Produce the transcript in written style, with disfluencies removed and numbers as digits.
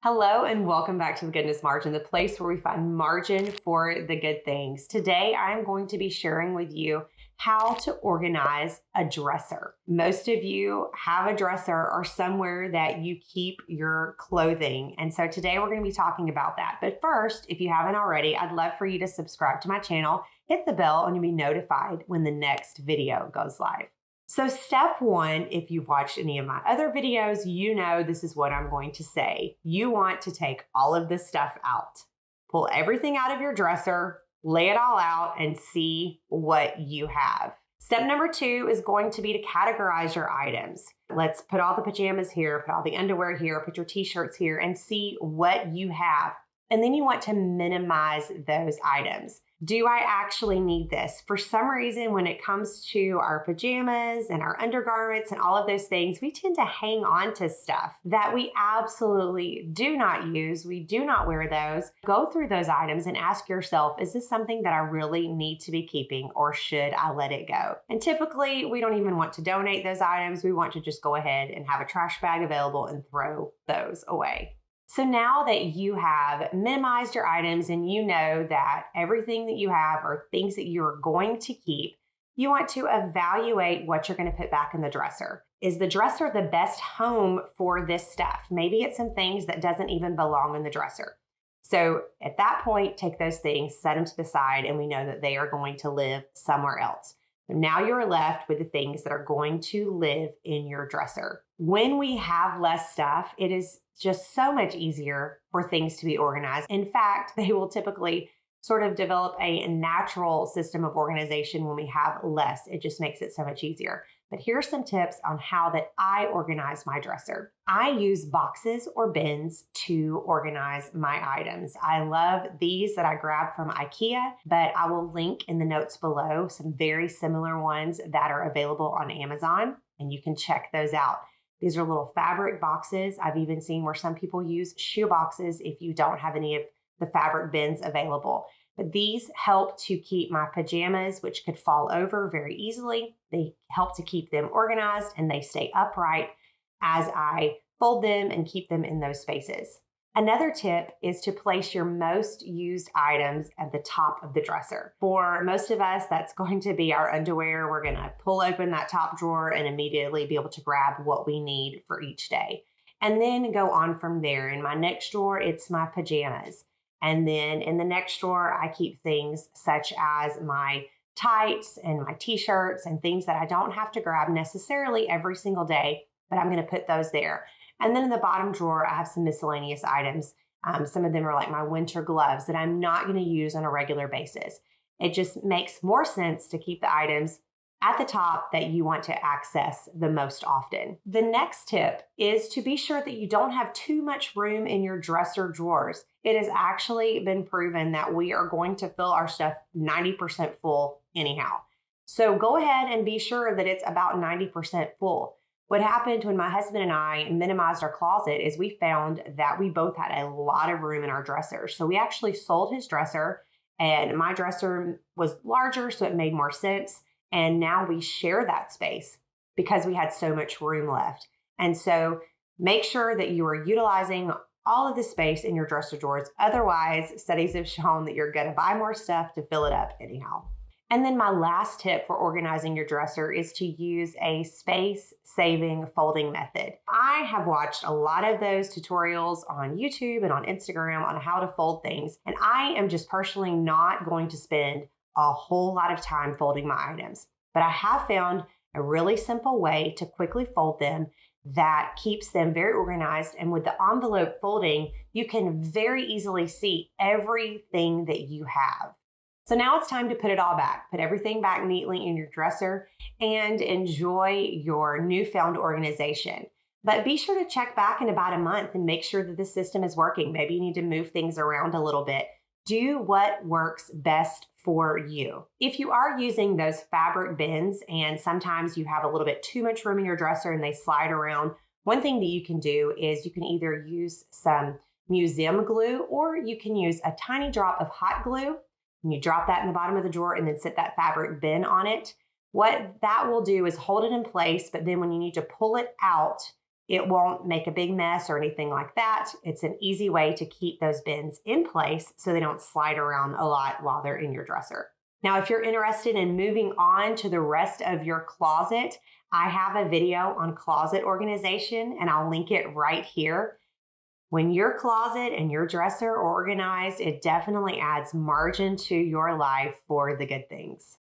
Hello and welcome back to the Goodness Margin, the place where we find margin for the good things. Today, I'm going to be sharing with you how to organize a dresser. Most of you have a dresser or somewhere that you keep your clothing. And so today we're going to be talking about that. But first, if you haven't already, I'd love for you to subscribe to my channel, hit the bell, and you'll be notified when the next video goes live. So step one, if you've watched any of my other videos, you know this is what I'm going to say. You want to take all of this stuff out. Pull everything out of your dresser, lay it all out, and see what you have. Step number two is going to be to categorize your items. Let's put all the pajamas here, put all the underwear here, put your t-shirts here, and see what you have. And then you want to minimize those items. Do I actually need this? For some reason, when it comes to our pajamas and our undergarments and all of those things, we tend to hang on to stuff that we absolutely do not use. We do not wear those. Go through those items and ask yourself, is this something that I really need to be keeping, or should I let it go? And typically, we don't even want to donate those items. We want to just go ahead and have a trash bag available and throw those away. So now that you have minimized your items and you know that everything that you have are things that you're going to keep, you want to evaluate what you're going to put back in the dresser. Is the dresser the best home for this stuff? Maybe it's some things that doesn't even belong in the dresser. So at that point, take those things, set them to the side, and we know that they are going to live somewhere else. So now you're left with the things that are going to live in your dresser. When we have less stuff, it is just so much easier for things to be organized. In fact, they will typically sort of develop a natural system of organization when we have less. It just makes it so much easier. But here's some tips on how that I organize my dresser. I use boxes or bins to organize my items. I love these that I grabbed from IKEA, but I will link in the notes below some very similar ones that are available on Amazon, and you can check those out. These are little fabric boxes. I've even seen where some people use shoe boxes if you don't have any of the fabric bins available. But these help to keep my pajamas, which could fall over very easily. They help to keep them organized and they stay upright as I fold them and keep them in those spaces. Another tip is to place your most used items at the top of the dresser. For most of us, that's going to be our underwear. We're going to pull open that top drawer and immediately be able to grab what we need for each day. And then go on from there. In my next drawer, it's my pajamas. And then in the next drawer, I keep things such as my tights and my t-shirts and things that I don't have to grab necessarily every single day, but I'm going to put those there. And then in the bottom drawer, I have some miscellaneous items. Some of them are like my winter gloves that I'm not going to use on a regular basis. It just makes more sense to keep the items at the top that you want to access the most often. The next tip is to be sure that you don't have too much room in your dresser drawers. It has actually been proven that we are going to fill our stuff 90% full anyhow. So go ahead and be sure that it's about 90% full. What happened when my husband and I minimized our closet is we found that we both had a lot of room in our dressers. So we actually sold his dresser, and my dresser was larger, so it made more sense. And now we share that space because we had so much room left. And so make sure that you are utilizing all of the space in your dresser drawers. Otherwise, studies have shown that you're going to buy more stuff to fill it up anyhow. And then my last tip for organizing your dresser is to use a space-saving folding method. I have watched a lot of those tutorials on YouTube and on Instagram on how to fold things, and I am just personally not going to spend a whole lot of time folding my items. But I have found a really simple way to quickly fold them that keeps them very organized. And with the envelope folding, you can very easily see everything that you have. So now it's time to put it all back. Put everything back neatly in your dresser and enjoy your newfound organization. But be sure to check back in about a month and make sure that the system is working. Maybe you need to move things around a little bit. Do what works best for you. If you are using those fabric bins and sometimes you have a little bit too much room in your dresser and they slide around, one thing that you can do is you can either use some museum glue or you can use a tiny drop of hot glue. And you drop that in the bottom of the drawer and then sit that fabric bin on it. What that will do is hold it in place, but then when you need to pull it out, It won't make a big mess or anything like that. It's an easy way to keep those bins in place so they don't slide around a lot while they're in your dresser. Now, if you're interested in moving on to the rest of your closet, I have a video on closet organization and I'll link it right here. When your closet and your dresser are organized, it definitely adds margin to your life for the good things.